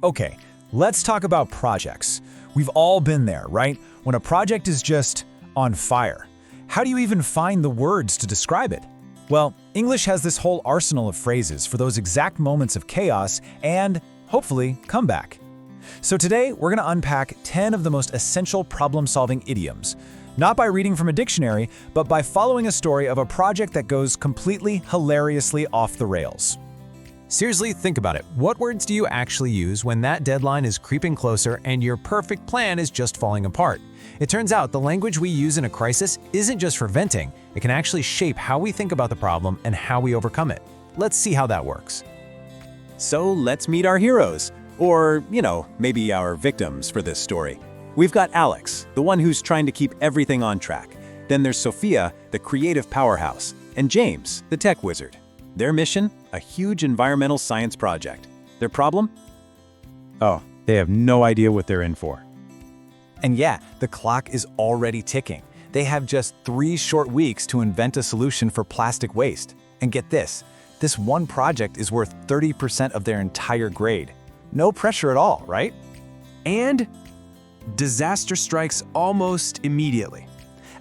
Okay, let's talk about projects. We've all been there, right? When a project is just on fire. How do you even find the words to describe it? Well, English has this whole arsenal of phrases for those exact moments of chaos and, hopefully, comeback. So today, we're going to unpack 10 of the most essential problem-solving idioms, not by reading from a dictionary, but by following a story of a project that goes completely hilariously off the rails. Seriously, think about it. What words do you actually use when that deadline is creeping closer and your perfect plan is just falling apart? It turns out the language we use in a crisis isn't just for venting. It can actually shape how we think about the problem and how we overcome it. Let's see how that works. So let's meet our heroes, or, maybe our victims for this story. We've got Alex, the one who's trying to keep everything on track. Then there's Sofia, the creative powerhouse, and James, the tech wizard. Their mission? A huge environmental science project. Their problem? Oh, they have no idea what they're in for. And yeah, the clock is already ticking. They have just 3 short weeks to invent a solution for plastic waste. And get this one project is worth 30% of their entire grade. No pressure at all, right? And disaster strikes almost immediately.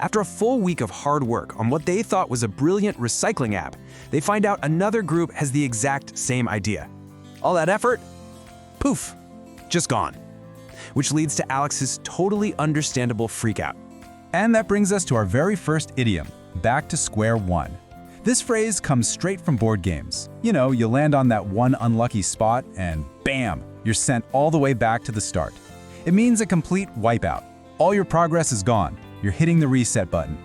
After a full week of hard work on what they thought was a brilliant recycling app, they find out another group has the exact same idea. All that effort, poof, just gone. Which leads to Alex's totally understandable freakout. And that brings us to our very first idiom, back to square one. This phrase comes straight from board games. You land on that one unlucky spot and bam, you're sent all the way back to the start. It means a complete wipeout. All your progress is gone. You're hitting the reset button.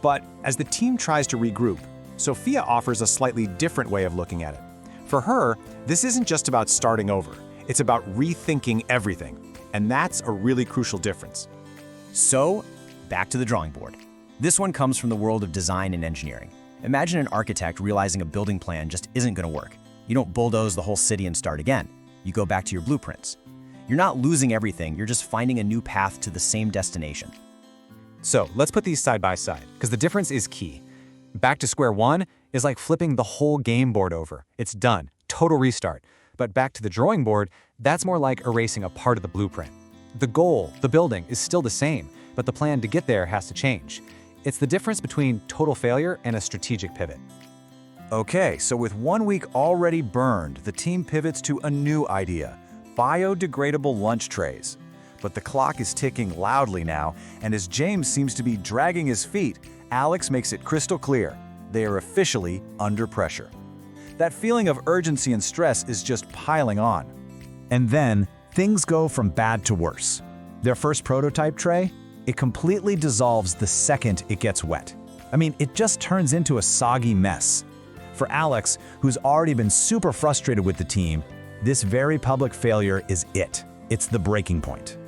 But as the team tries to regroup, Sofia offers a slightly different way of looking at it. For her, this isn't just about starting over. It's about rethinking everything. And that's a really crucial difference. So, back to the drawing board. This one comes from the world of design and engineering. Imagine an architect realizing a building plan just isn't going to work. You don't bulldoze the whole city and start again. You go back to your blueprints. You're not losing everything, you're just finding a new path to the same destination. So let's put these side by side, because the difference is key. Back to square one is like flipping the whole game board over. It's done, total restart. But back to the drawing board, that's more like erasing a part of the blueprint. The goal, the building, is still the same, but the plan to get there has to change. It's the difference between total failure and a strategic pivot. Okay, so with 1 week already burned, the team pivots to a new idea, biodegradable lunch trays. But the clock is ticking loudly now, and as James seems to be dragging his feet, Alex makes it crystal clear. They are officially under pressure. That feeling of urgency and stress is just piling on. And then, things go from bad to worse. Their first prototype tray? It completely dissolves the second it gets wet. It just turns into a soggy mess. For Alex, who's already been super frustrated with the team, this very public failure is it. It's the breaking point.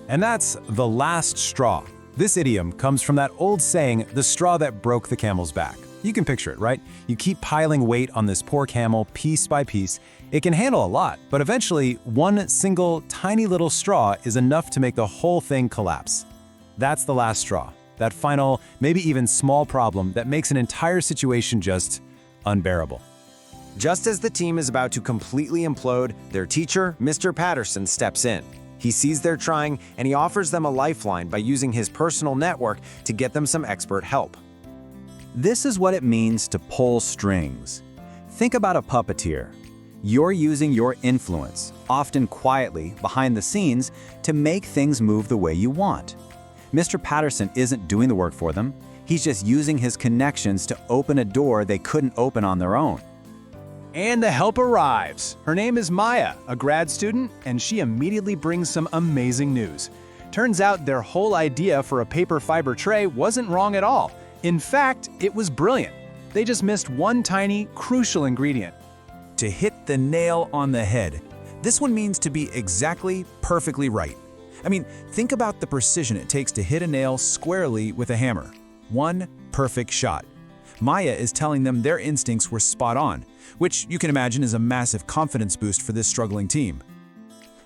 And that's the last straw. This idiom comes from that old saying, the straw that broke the camel's back. You can picture it, right? You keep piling weight on this poor camel piece by piece. It can handle a lot, but eventually one single tiny little straw is enough to make the whole thing collapse. That's the last straw. That final, maybe even small problem that makes an entire situation just unbearable. Just as the team is about to completely implode, their teacher, Mr. Patterson, steps in. He sees they're trying, and he offers them a lifeline by using his personal network to get them some expert help. This is what it means to pull strings. Think about a puppeteer. You're using your influence, often quietly, behind the scenes, to make things move the way you want. Mr. Patterson isn't doing the work for them. He's just using his connections to open a door they couldn't open on their own. And the help arrives. Her name is Maya, a grad student, and she immediately brings some amazing news. Turns out their whole idea for a paper fiber tray wasn't wrong at all. In fact, it was brilliant. They just missed one tiny, crucial ingredient. To hit the nail on the head. This one means to be exactly, perfectly right. Think about the precision it takes to hit a nail squarely with a hammer. One perfect shot. Maya is telling them their instincts were spot on, which you can imagine is a massive confidence boost for this struggling team.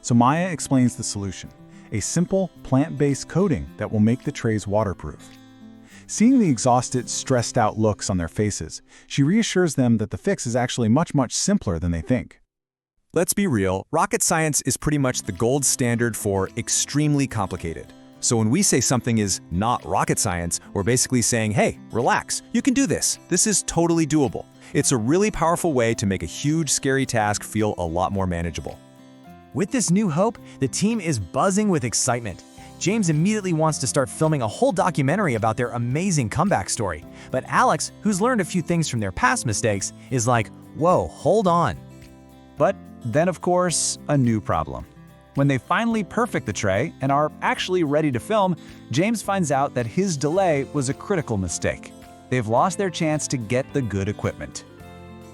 So Maya explains the solution, a simple plant-based coating that will make the trays waterproof. Seeing the exhausted, stressed out looks on their faces, she reassures them that the fix is actually much simpler than they think. Let's be real, rocket science is pretty much the gold standard for extremely complicated. So when we say something is not rocket science, we're basically saying, hey, relax, you can do this. This is totally doable. It's a really powerful way to make a huge, scary task feel a lot more manageable. With this new hope, the team is buzzing with excitement. James immediately wants to start filming a whole documentary about their amazing comeback story. But Alex, who's learned a few things from their past mistakes, is like, whoa, hold on. But then, of course, a new problem. When they finally perfect the tray and are actually ready to film, James finds out that his delay was a critical mistake. They've lost their chance to get the good equipment.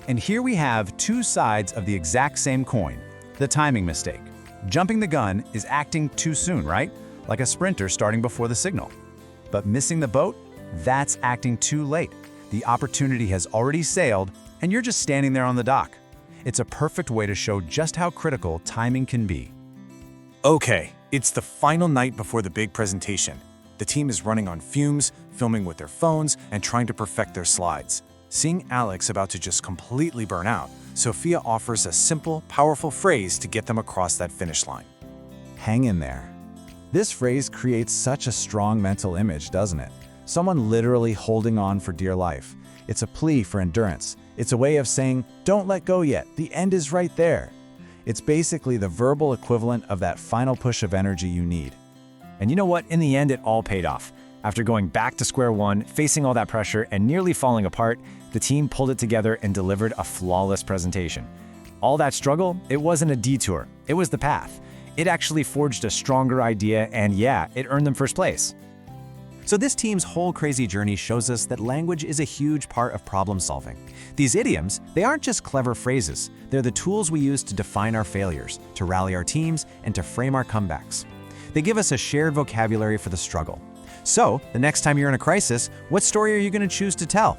And here we have two sides of the exact same coin, the timing mistake. Jumping the gun is acting too soon, right? Like a sprinter starting before the signal. But missing the boat, that's acting too late. The opportunity has already sailed, and you're just standing there on the dock. It's a perfect way to show just how critical timing can be. Okay, it's the final night before the big presentation. The team is running on fumes, filming with their phones, and trying to perfect their slides. Seeing Alex about to just completely burn out, Sofia offers a simple, powerful phrase to get them across that finish line. Hang in there. This phrase creates such a strong mental image, doesn't it? Someone literally holding on for dear life. It's a plea for endurance. It's a way of saying, don't let go yet, the end is right there. It's basically the verbal equivalent of that final push of energy you need. And you know what? In the end, it all paid off. After going back to square one, facing all that pressure, and nearly falling apart, the team pulled it together and delivered a flawless presentation. All that struggle, it wasn't a detour. It was the path. It actually forged a stronger idea, and yeah, it earned them first place. So this team's whole crazy journey shows us that language is a huge part of problem solving. These idioms, they aren't just clever phrases. They're the tools we use to define our failures, to rally our teams, and to frame our comebacks. They give us a shared vocabulary for the struggle. So, the next time you're in a crisis, what story are you going to choose to tell?